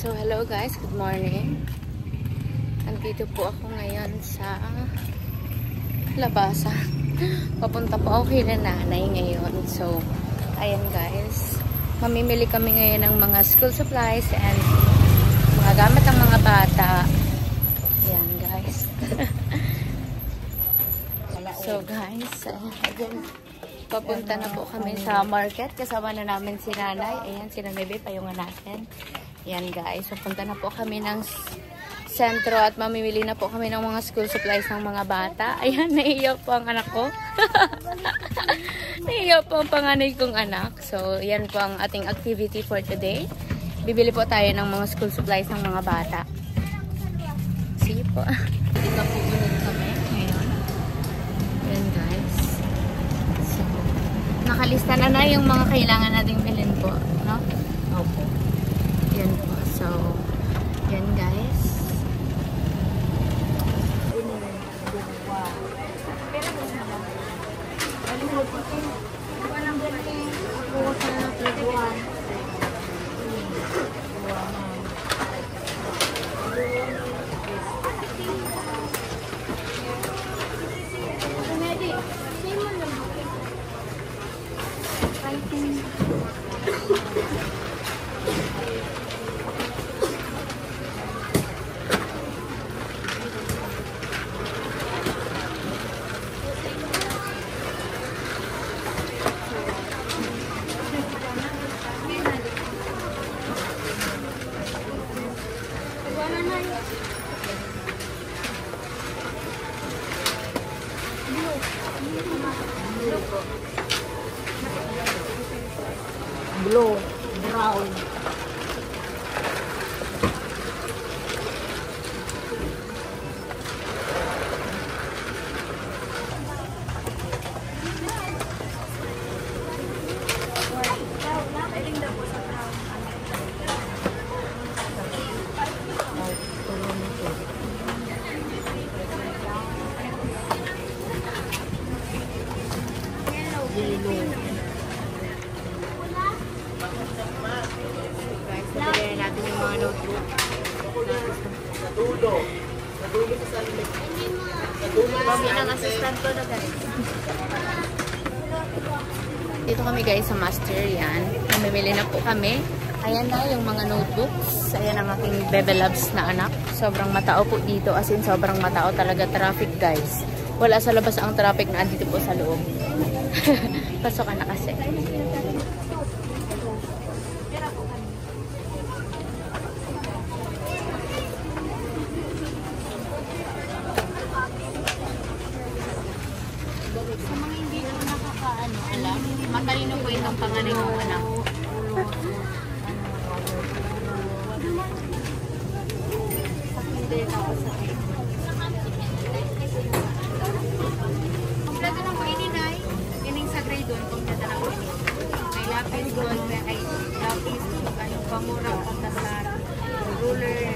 So, hello guys, good morning. Andito po ako ngayon sa labasan. Papunta po ako kay nanay ngayon. So, ayan guys. Mamimili kami ngayon ng mga school supplies and mga gamit ng mga bata. Ayan guys. So guys, again, papunta na po kami sa market. Kasama na namin si nanay. Ayan, si nanay Bebe, payungan natin. Ayan guys, papunta na po kami ng sentro at mamimili na po kami ng mga school supplies ng mga bata. Ayan, naiiyak po ang anak ko. Naiiyak po ang panganay kong anak. So, ayan po ang ating activity for today. Bibili po tayo ng mga school supplies ng mga bata. See po. Dito po ulit kami ngayon. Ayan guys. So, nakalista na yung mga kailangan nating bilhin po. No? Opo. Yan po. So, yan guys. Blue, brown. Kami ng assistant ko na guys. Dito kami guys sa Master yan. Namimili na po kami. Ayan na yung mga notebooks. Ayan ang aking Bebe Loves na anak. Sobrang matao po dito. As in sobrang matao talaga traffic guys. Wala sa labas ang traffic na andito po sa loob. Pasokan na kasi. Matalino po itong panganay kong anak. Kompleto na po ininay. Ining sa grade 1, kompleto na po ini. May lapis doon, may lapis, anong pamura, pagkasar, ruler.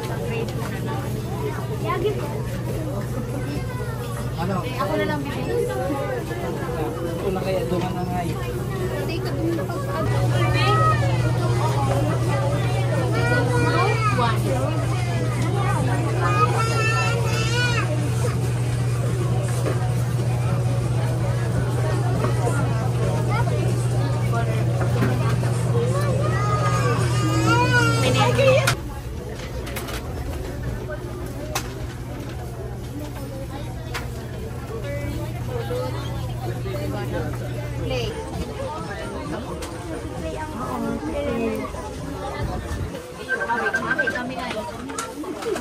Sa grade 2 na lang. Yagi po. Ano? Ako na lang bibili. Ito na kaya duman na nga yun. Play. Kami ay.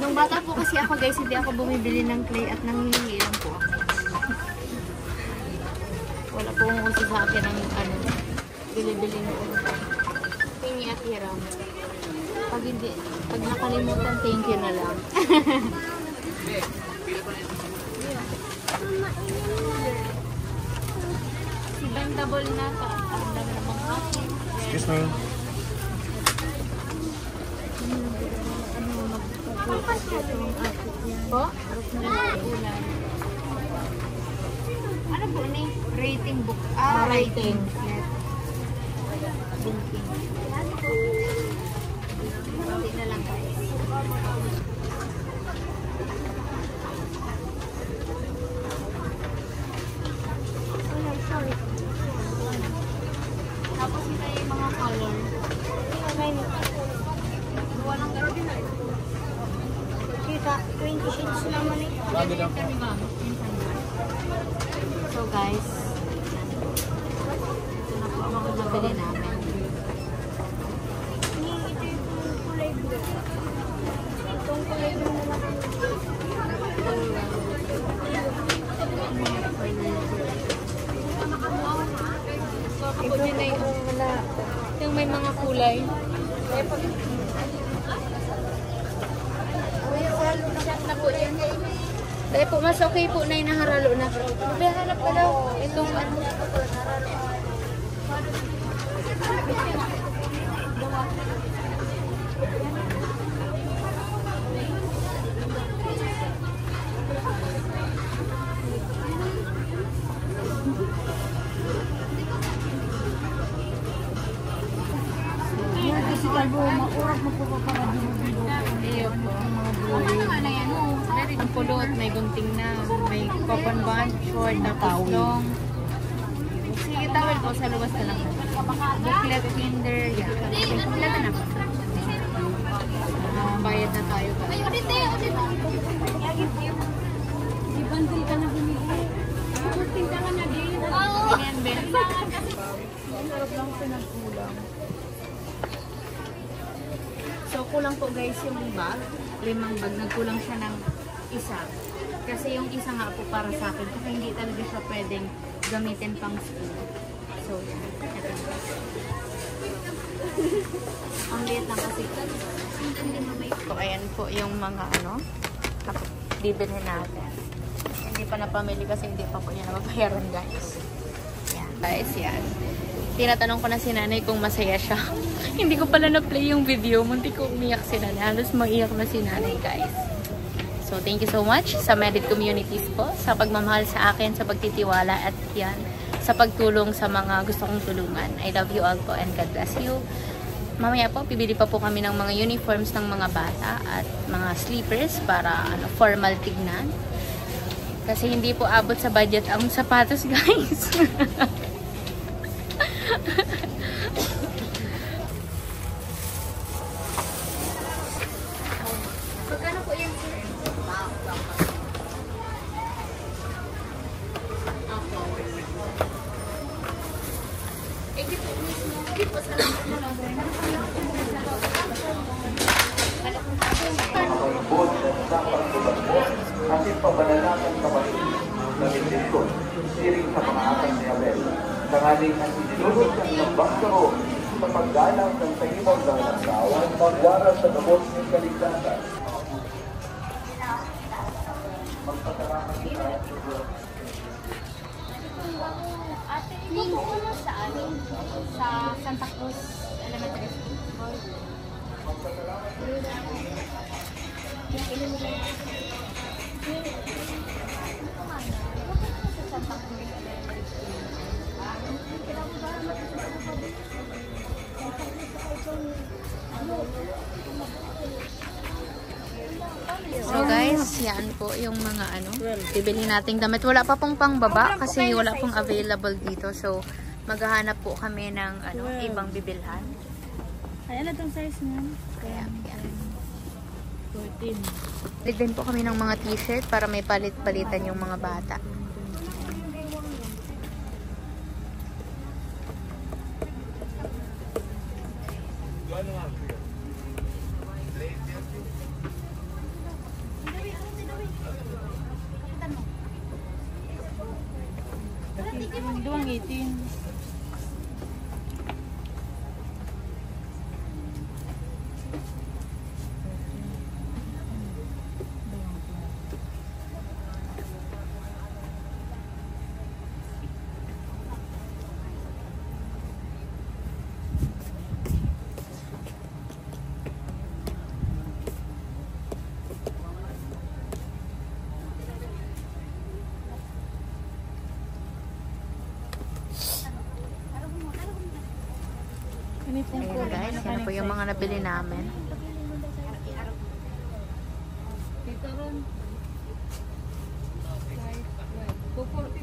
Nung bata po kasi ako guys, hindi ako bumibili ng clay at nanghihingi lang po ako. Wala po akong uso sa akin ng ano, bili-bili na po. Hingi at hiram. Pag nakalimutan, thank you na lang. Si bendable na to. Ang dami na mga akin. Excuse me. Po? Ano po ni? Rating book. Ah, rating. Yes. gunting. Gunting na lang guys. Tapos ito yung mga color. Walang gano'n na. Kita, 20 sheets naman eh. Bago lang po. So guys, ito na po ang nabili namin. Ito yung kulay blue. Itong kulay blue na lang. Ito na yung may mga kulay. Dahil po, mas okay po na yung naharalo na. Mabihanap ka daw. Itong ano. Kasi kalbo, maurap mo po para binubigo. Iyo po. Ano naman na yan? Ang pulot, may gunting na. May coupon band, short, tapos long. Sige, towel po. Sa luwas na lang. Booklet, kinder, yan. Kompleto na po. Bayad na tayo. Ay, udite! Ibandil ka na bumili. Ibandil ka na din. Ayan, Ben. Sarap lang pinagkulang. So, kulang po guys yung bag. 5 bag. Nagkulang siya ng isa. Kasi yung isa nga po para sa akin. Kasi hindi talaga siya pwedeng gamitin pang school. So, yan. Ito. Ang liit lang kasi. So, ayan po yung mga ano. Bibilhin natin. Hindi pa napamili kasi hindi pa po niya nababayaran guys. Yan. Guys, yan. Tinatanong ko na si nanay kung masaya siya. Hindi ko pala na-play yung video. Munti ko umiyak si nanay. Halos maiyak na si nanay, guys. So, thank you so much sa Medit Communities po. Sa pagmamahal sa akin, sa pagtitiwala at yan. Sa pagtulong sa mga gusto kong tulungan. I love you all po and God bless you. Mamaya po, bibili pa po kami ng mga uniforms ng mga bata at mga sleepers para formal tignan. Kasi hindi po abot sa budget ang sapatos, guys. Magkano po yan, sir? Ako. Hindi po mismo. Hindi po sa lang. Ating pabanalatan kapatid na lingkod, siring sa mga ating ni Abel. Tangaling ang isinulog ng lambang karo sa paggalang ng tahimog ng nagkawan, pagwara sa gabos ng kaligtasan. Magpasalamat tayo. Ate, ito po sa amin. Sa Santa Cruz Elementary School. So guys, yan po yung mga bibili nating damit. Wala pa pong pangbaba kasi wala pong available dito. So maghahanap po kami ng ibang bibilhan. Ayan na itong size niyan. Kaya yan. 14. Ligdan po kami ng mga t-shirt para may palit-palitan yung mga bata. Duwang 18. guys. Yan po yung mga nabili namin. Dito ron. 242.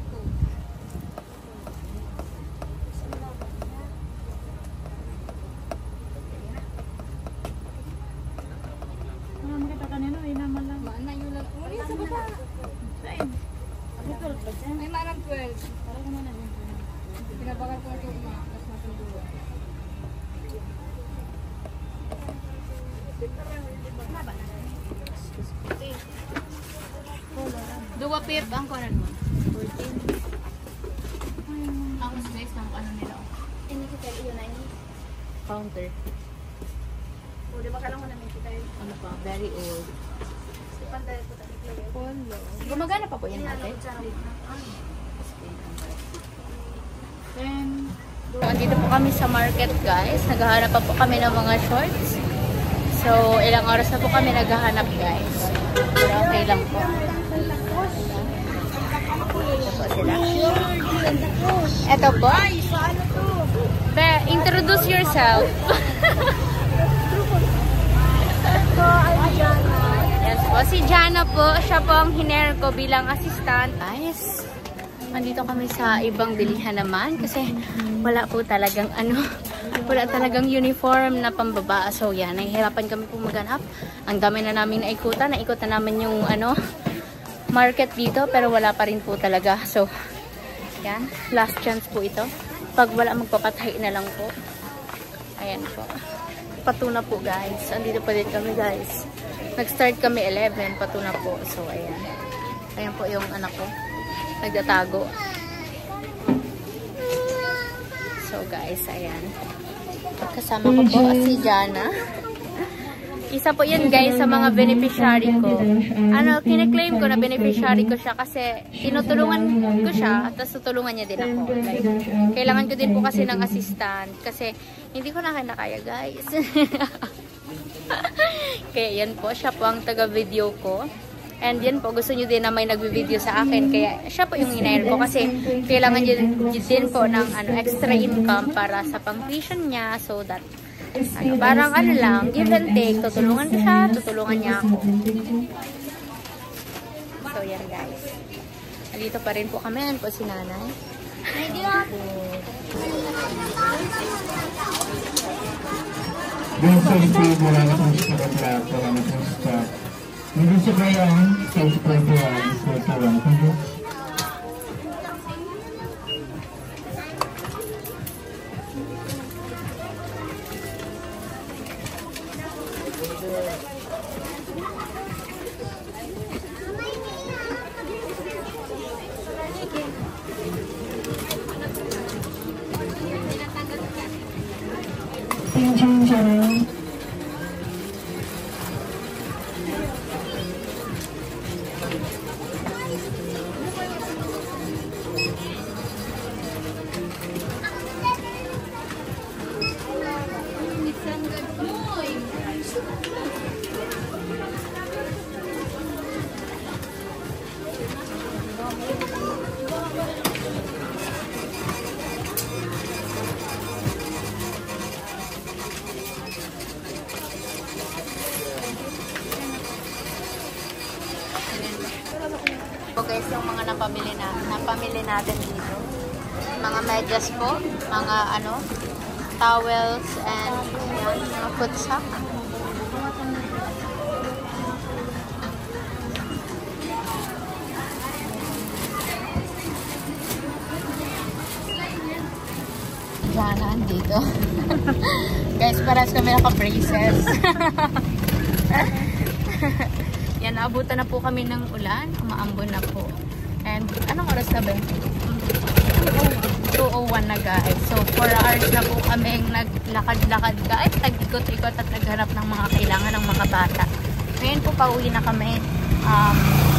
Ano makita kanino? Ay naman lang. Maana yun lang. Uy, sa baba. Saan? Ano to? May manang 12. Para ko na lang. Pinabagal ko ito umakas natin duwa. Duwa pip ang kunan mo. 14. Ang guys ng ano nila. Ini kita iyo na ini. Counter. O, di ba kalang ko namin kita yun? Ano pa? Very old. Ipantay ko tayo player. Polo. Gumagana pa po yan natin. Then, Andito po kami sa market guys. Naghahanap pa po kami ng mga shorts. So, ilang oras na po kami naghahanap guys. Pero okay lang po. Ito po sila. Ito po. Be, introduce yourself. Yes po. Si Jana po. Siya po ang hiner ko bilang assistant. Guys, andito kami sa ibang bilihan naman kasi wala po talagang wala talagang uniform na pambaba. So yan, nahihirapan kami po maghanap. Ang dami na namin naikutan. Naikot na namin yung market dito pero wala pa rin po talaga. So yan, last chance po ito. Pag wala, magpapatay na lang po. Ayan po. Patuna po guys. Andito pa din kami guys. Nag-start kami 11, patuna po. So ayan. Ayan po yung anak ko. Nagtatago. So guys, ayan. Kasama ko po si Jana. Isa po yun guys sa mga beneficiary ko. Kine-claim ko na beneficiary ko siya kasi tinutulungan ko siya tapos tutulungan niya din ako. Like, kailangan ko din po kasi ng assistant kasi hindi ko na kaya guys. Kaya yan po, siya po ang taga-video ko. And yan po, gusto nyo din na may nagbi-video sa akin. Kaya siya po yung hinair ko kasi kailangan nyo din po ng extra income para sa pang-tuition niya. So that, parang lang, give and take. Tutulungan ko siya, tutulungan niya ako. So yan guys. Nandito pa rin po kami. Yan po si nanay. Yung safety, wala na kong stock lahat, wala na kong stock. Hindi siya kaya ang safety ko ang thank you. Po guys, yung mga napamili natin dito. Mga medyas po, mga towels and yan, mga foot sock. Jana andito. Guys, parehas kami naka-braces. Yan, naabutan na po kami ng ulan. Umaambon na po. And, anong oras na ba? 2:01 na guys. So, 4 hours na po kami naglakad-lakad guys. Tag-ikot-ikot at naghanap ng mga kailangan ng mga bata. Ngayon po, pauwi na kami.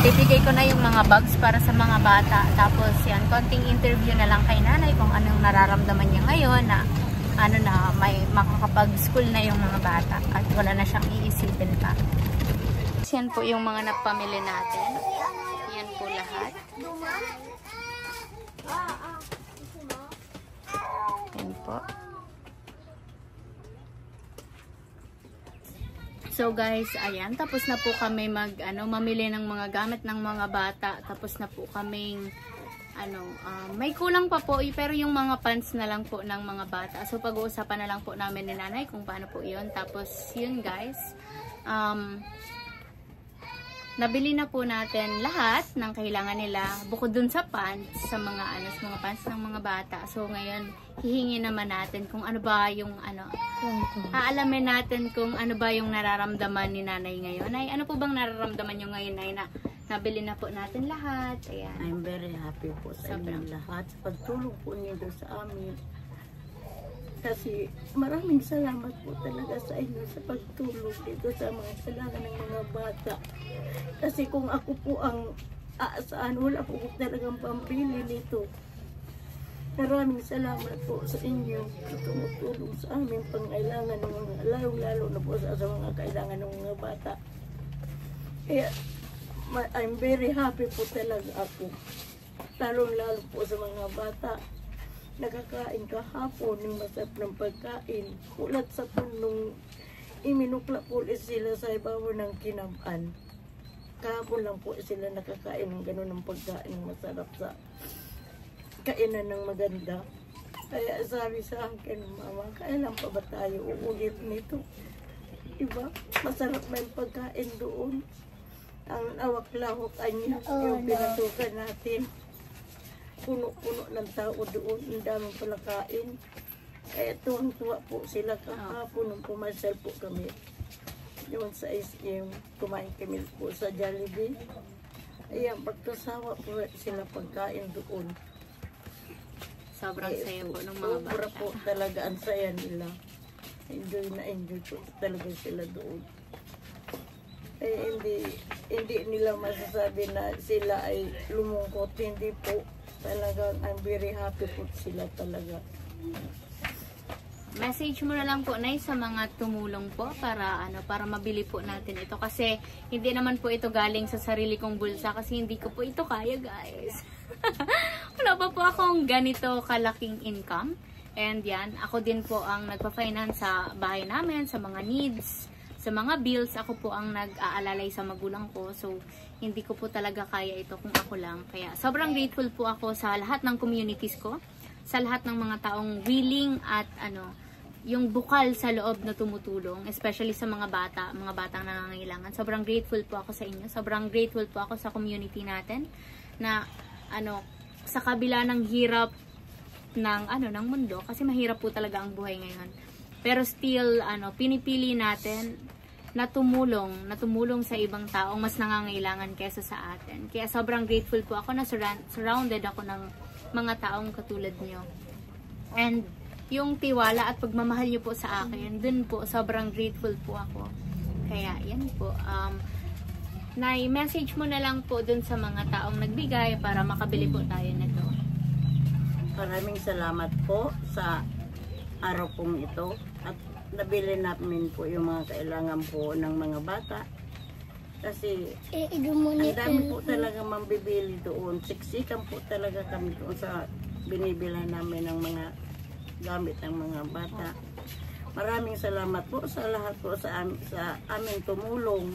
Bibigay ko na yung mga bags para sa mga bata. Tapos, yan, konting interview na lang kay nanay kung anong nararamdaman niya ngayon na may makakapag-school na yung mga bata at wala na siyang iisipin pa. Yan po yung mga napamili natin. Yan po lahat. Yan po. So guys, ayan, tapos na po kami mamili ng mga gamit ng mga bata. Tapos na po kaming may kulang pa po, pero yung mga pants na lang po ng mga bata. So pag-uusapan na lang po namin ni nanay kung paano po yun. Tapos yun guys, nabili na po natin lahat ng kailangan nila bukod dun sa pants, sa mga mga pants ng mga bata. So ngayon, hihingi naman natin kung ano ba yung aalamin natin kung ano ba yung nararamdaman ni nanay ngayon. Ay, ano po bang nararamdaman nyo ngayon, nay, na nabili na po natin lahat? Ayan. I'm very happy po sa inyong lahat sa pagtulong po niyo sa amin. Kasi maraming salamat po talaga sa inyo sa pagtulong dito sa mga kailangan ng mga bata. Kasi kung ako po ang aasaan, wala po talagang pambili nito. Maraming salamat po sa inyo sa tumutulong sa aming pangailangan ng mga, lalo na po sa mga kailangan ng mga bata. Kaya I'm very happy po talaga ako. Lalo po sa mga bata. Nakakain kahapon ng masarap ng pagkain. Kulat sa punong iminukla po sila sa ibabaw ng kinabaan. Kahapon lang po sila nakakain ng gano'n ng pagkain ng masarap sa kainan ng maganda. Kaya sabi sa akin, Mama, kailan pa ba tayo uulit nito? Diba? Masarap na yung pagkain doon. Ang awak-lawak niya, yung pinatukan natin. Puno-puno ng tao doon, ang daming palakain. Kaya tuwang-tuwa po sila kahapon nung pumasal po kami. Doon sa SM, kumain kami po sa Jollibee. Ayan, pagkasawa po sila pagkain doon. Sobrang saya po ng mga bata. Sobra po talaga ang saya nila. Enjoy na enjoy po talaga sila doon. Hindi nila masasabi na sila ay lumungkot. Hindi po. Talagang I'm very happy po sila talaga. Message mo na lang po, nay, sa mga tumulong po para mabili po natin ito, kasi hindi naman po ito galing sa sarili kong bulsa kasi hindi ko po ito kaya, guys. Wala pa po akong ganito kalaking income, and yan, ako din po ang nagpa-finance sa bahay namin, sa mga needs, sa mga bills. Ako po ang nag-aalalay sa magulang ko, so hindi ko po talaga kaya ito kung ako lang. Kaya sobrang grateful po ako sa lahat ng communities ko, sa lahat ng mga taong willing at yung bukal sa loob na tumutulong, especially sa mga batang nangangailangan. Sobrang grateful po ako sa inyo. Sobrang grateful po ako sa community natin na sa kabila ng hirap ng mundo, kasi mahirap po talaga ang buhay ngayon. Pero still pinipili natin na tumulong sa ibang taong mas nangangailangan kaysa sa atin. Kaya sobrang grateful po ako na surrounded ako ng mga taong katulad nyo. And yung tiwala at pagmamahal nyo po sa akin, dun po sobrang grateful po ako. Kaya yan po. Message mo na lang po dun sa mga taong nagbigay para makabili po tayo nito. Maraming salamat po sa araw pong ito. At nabili namin po yung mga kailangan po ng mga bata. Kasi ang dami po talaga mambibili doon. Siksikan po talaga kami doon sa binibila namin ng mga gamit ng mga bata. Maraming salamat po sa lahat po sa aming tumulong.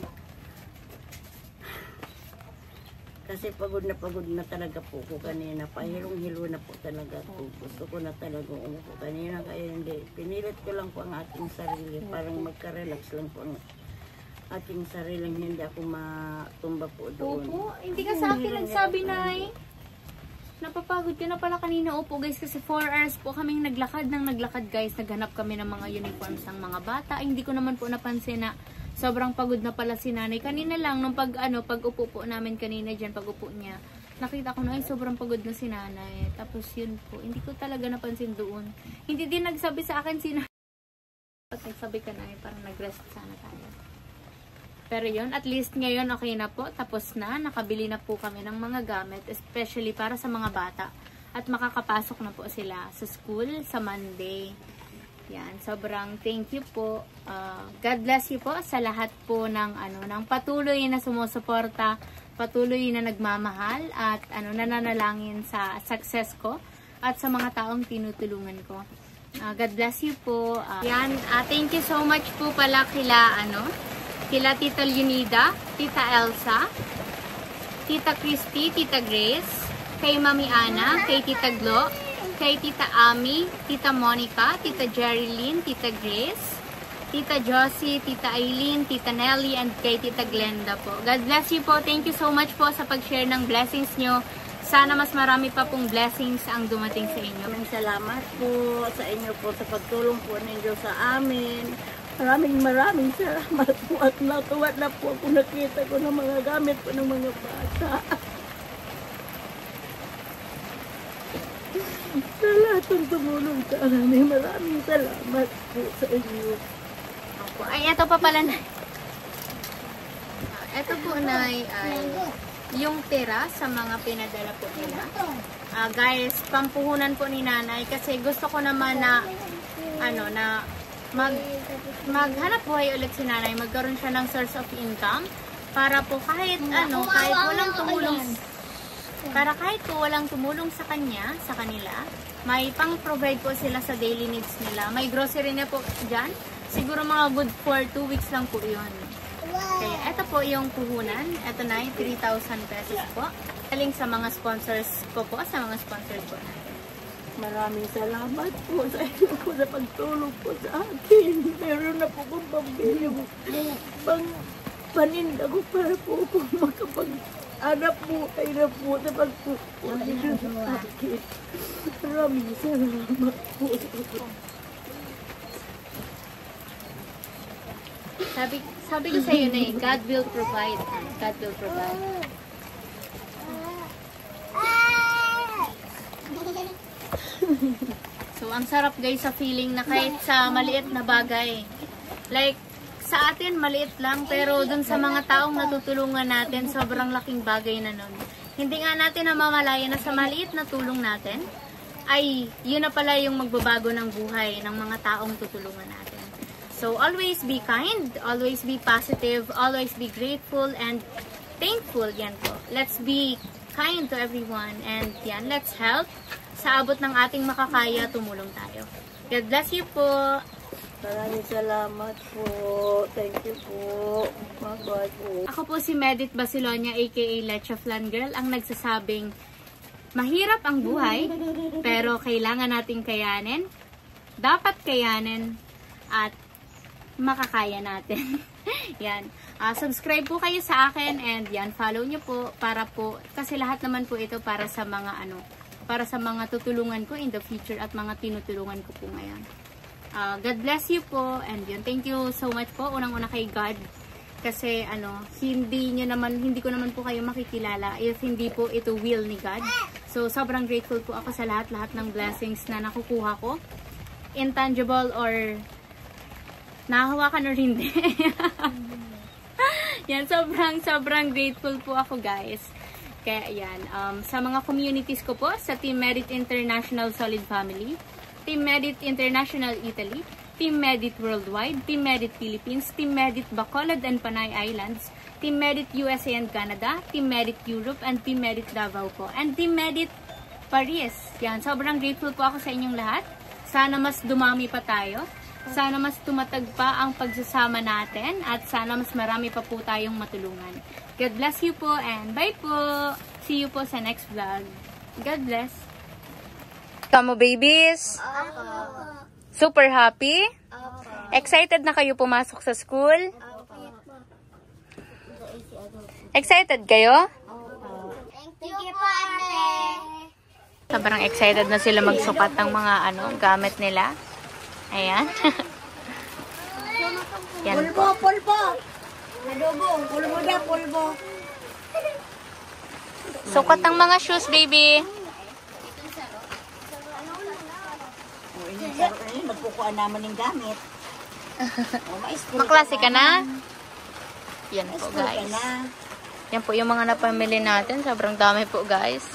Kasi pagod na talaga po ko kanina. Pahilong-hilo na po talaga po. Gusto ko na talaga umupo kanina. Kaya hindi. Pinilit ko lang po ang aking sarili. Parang magka-relax lang po ang aking sarili. Hindi ako matumba po doon. Opo, hindi ka sa akin nagsabi, Nay. Napapagod ka na pala kanina. Opo guys, kasi 4 hours po kaming naglakad guys. Naghanap kami ng mga uniforms ng mga bata. Ay, hindi ko naman po napansin na sobrang pagod na pala si nanay. Kanina lang, nung pag-upo po namin kanina dyan, pag-upo niya, nakita ko na, ay, sobrang pagod na si nanay. Tapos yun po, hindi ko talaga napansin doon. Hindi din nagsabi sa akin si nanay. At nagsabi ka na, parang nag-rest sana tayo. Pero yun, at least ngayon okay na po. Tapos na, nakabili na po kami ng mga gamit, especially para sa mga bata. At makakapasok na po sila sa school sa Monday. Yan, sobrang thank you po. God bless you po sa lahat po ng patuloy na sumusuporta, patuloy na nagmamahal at nananalangin sa success ko at sa mga taong tinutulungan ko. God bless you po. Yan, thank you so much po pala kila Tita Leonida, Tita Elsa, Tita Christy, Tita Grace, kay Mami Ana, kay Tita Glo, kay Tita Ami, Tita Monica, Tita Jerilyn, Tita Grace, Tita Josie, Tita Aileen, Tita Nelly, and kay Tita Glenda po. God bless you po. Thank you so much po sa pag-share ng blessings nyo. Sana mas marami pa pong blessings ang dumating sa inyo. Maraming salamat po sa inyo po sa pagtulong po ninyo sa amin. Maraming salamat po at natuwa na po ako nakita ko ng mga gamit po ng mga bata. Sa lahat ng tumulong sa amin, maraming salamat po sa inyo. Ay, ito pa pala na. Ito po na ay yung tira sa mga pinadala po nila. Guys, pampuhunan po ni nanay kasi gusto ko naman na maghanap buhay ulit si nanay, magkaroon siya ng source of income para po kahit walang tumulong sa kanya, sa kanila, may pang-provide po sila sa daily needs nila. May grocery na po dyan. Siguro mga good for 2 weeks lang po yun. Kaya ito po yung puhunan. Ito na yung 3,000 pesos po. Galing sa mga sponsors ko po, sa mga sponsors po natin. Maraming salamat po sa inyo po sa pagtulong po sa akin. Meron na po kong pambili paninda ko para po ako makapag-anap buhay na po sa pagpupunin sa akin. Maraming salamat po. Sabi ko sa iyo na God will provide. God will provide. So, ang sarap guys sa feeling na kahit sa maliit na bagay. Like, sa atin maliit lang, pero dun sa mga taong natutulungan natin, sobrang laking bagay na nun. Hindi nga natin namamalaya na sa maliit na tulong natin, ay yun na pala yung magbabago ng buhay ng mga taong tutulungan natin. So, always be kind, always be positive, always be grateful and thankful. Yan po. Let's be kind to everyone and yan, let's help. Sa abot ng ating makakaya, tumulong tayo. God bless you po. Maraming salamat po. Thank you po. Mag-bye po. Ako po si Medit Basilonia aka Lecha Flan Girl, ang nagsasabing mahirap ang buhay, pero kailangan nating kayanin, dapat kayanin, at makakaya natin. Yan. Subscribe po kayo sa akin and yan, follow nyo po para po, kasi lahat naman po ito para sa mga para sa mga tutulungan ko in the future at mga tinutulungan ko po ngayon. God bless you po and yun, thank you so much po unang-una kay God kasi hindi ko naman po kayo makikilala if hindi po ito will ni God. So sobrang grateful po ako sa lahat ng blessings na nakukuha ko, intangible or nahahawakan or hindi. Yan, sobrang grateful po ako guys. Kaya yan, sa mga communities ko po, sa Team Merit International Solid Family, Team Merit International Italy, Team Merit Worldwide, Team Merit Philippines, Team Merit Bacolod and Panay Islands, Team Merit USA and Canada, Team Merit Europe, and Team Merit Davao po, and Team Merit Paris. Yan, sobrang grateful po ako sa inyong lahat. Sana mas dumami pa tayo. Sana mas tumatag pa ang pagsasama natin at sana mas marami pa po tayong matulungan. God bless you po and bye po! See you po sa next vlog. God bless! Kamu babies? Super happy? Excited na kayo pumasok sa school? Excited kayo? Thank you po, ate! Sobrang excited na sila magsukat ng mga gamit nila. Ayan. Yan po. Pulbo! Adobo! Pulbo na, pulbo! Sukat ng mga shoes, baby. Magkukuha naman ng gamit. Maklase ka na? Yan po, guys. Yan po yung mga napamili natin. Sobrang dami po, guys.